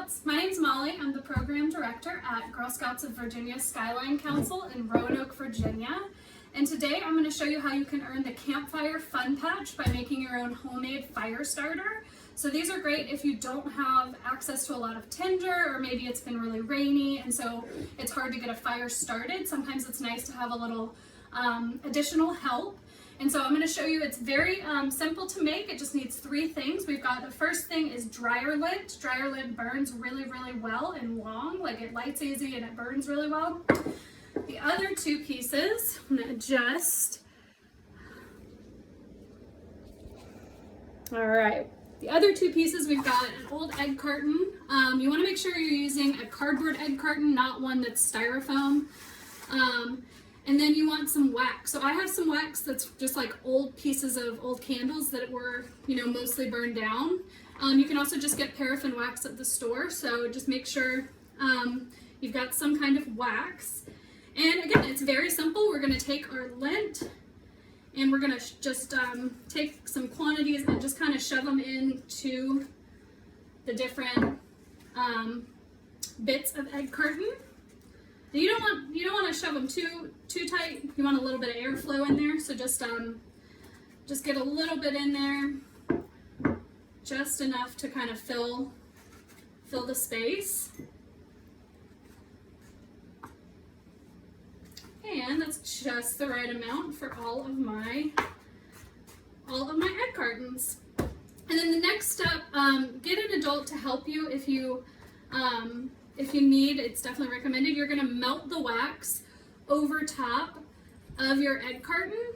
Scouts. My name's Molly. I'm the program director at Girl Scouts of Virginia Skyline Council in Roanoke, Virginia. And today I'm going to show you how you can earn the Campfire Fun Patch by making your own homemade fire starter. So these are great if you don't have access to a lot of tinder, or maybe it's been really rainy and so it's hard to get a fire started. Sometimes it's nice to have a little additional help. And so I'm going to show you, it's very simple to make. It just needs three things. We've got, the first thing is dryer lint. Dryer lint burns really, really well and long. Like, it lights easy and it burns really well. The other two pieces, I'm going to adjust. All right. The other two pieces, we've got an old egg carton. You want to make sure you're using a cardboard egg carton, not one that's styrofoam. And then you want some wax. So I have some wax that's just like old pieces of old candles that were, mostly burned down. You can also just get paraffin wax at the store. So just make sure you've got some kind of wax. And again, it's very simple. We're gonna take our lint and we're gonna just take some quantities and just kind of shove them into the different bits of egg carton. You don't want to shove them too tight. You want a little bit of airflow in there. So just get a little bit in there, just enough to kind of fill the space. And that's just the right amount for all of my egg cartons. And then the next step, get an adult to help you if you need. It's definitely recommended. You're going to melt the wax over top of your egg carton.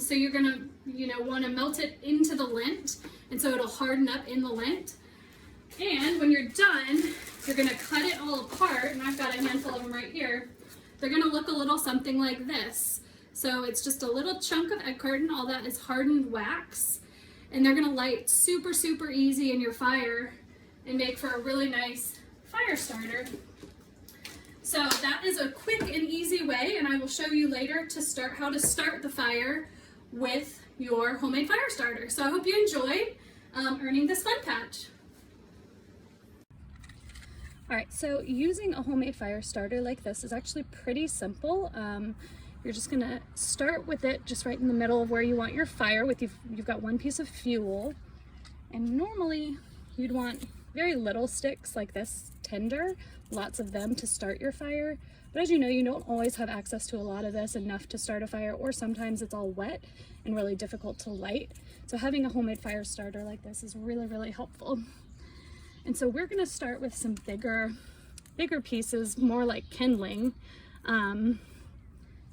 So you're going to want to melt it into the lint, and so it'll harden up in the lint. And when you're done, you're going to cut it all apart, and I've got a handful of them right here. They're going to look a little something like this. So it's just a little chunk of egg carton. All that is hardened wax, and they're going to light super, super easy in your fire and make for a really nice fire starter. So that is a quick and easy way, and I will show you later how to start the fire with your homemade fire starter. So I hope you enjoyed earning this fun patch. All right, so using a homemade fire starter like this is actually pretty simple. You're just gonna start with it just right in the middle of where you want your fire. You've got one piece of fuel, and normally you'd want very little sticks like this, tinder, lots of them to start your fire. But as you know, you don't always have access to a lot of this, enough to start a fire, or sometimes it's all wet and really difficult to light. So having a homemade fire starter like this is really, really helpful. And so we're gonna start with some bigger pieces, more like kindling, to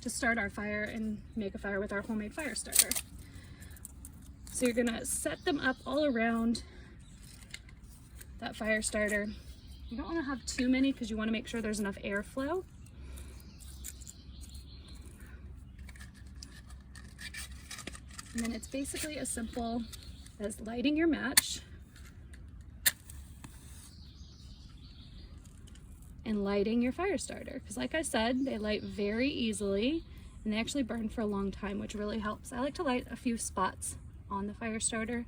start our fire and make a fire with our homemade fire starter. So you're gonna set them up all around that fire starter. You don't want to have too many because you want to make sure there's enough airflow. And then it's basically as simple as lighting your match and lighting your fire starter, because like I said, they light very easily and they actually burn for a long time, which really helps. I like to light a few spots on the fire starter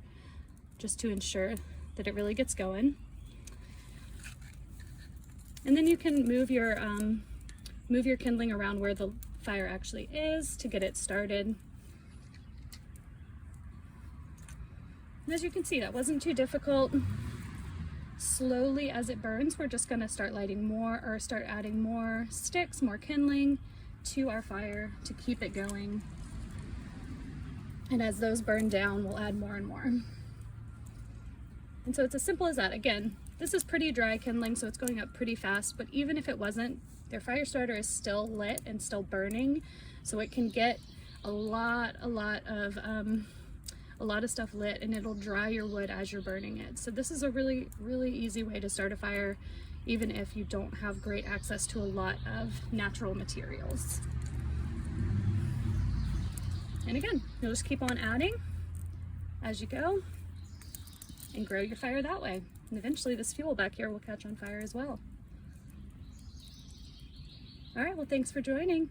just to ensure that it really gets going. And then you can move your kindling around where the fire actually is to get it started. And as you can see, that wasn't too difficult. Slowly as it burns, we're just gonna start lighting more, or start adding more sticks, more kindling to our fire to keep it going. And as those burn down, we'll add more and more. And so it's as simple as that. Again, this is pretty dry kindling, so it's going up pretty fast, but even if it wasn't, their fire starter is still lit and still burning, so it can get a lot of stuff lit, and it'll dry your wood as you're burning it. So this is a really, really easy way to start a fire, even if you don't have great access to a lot of natural materials. And again, you'll just keep on adding as you go and grow your fire that way. And eventually this fuel back here will catch on fire as well. All right, well, thanks for joining.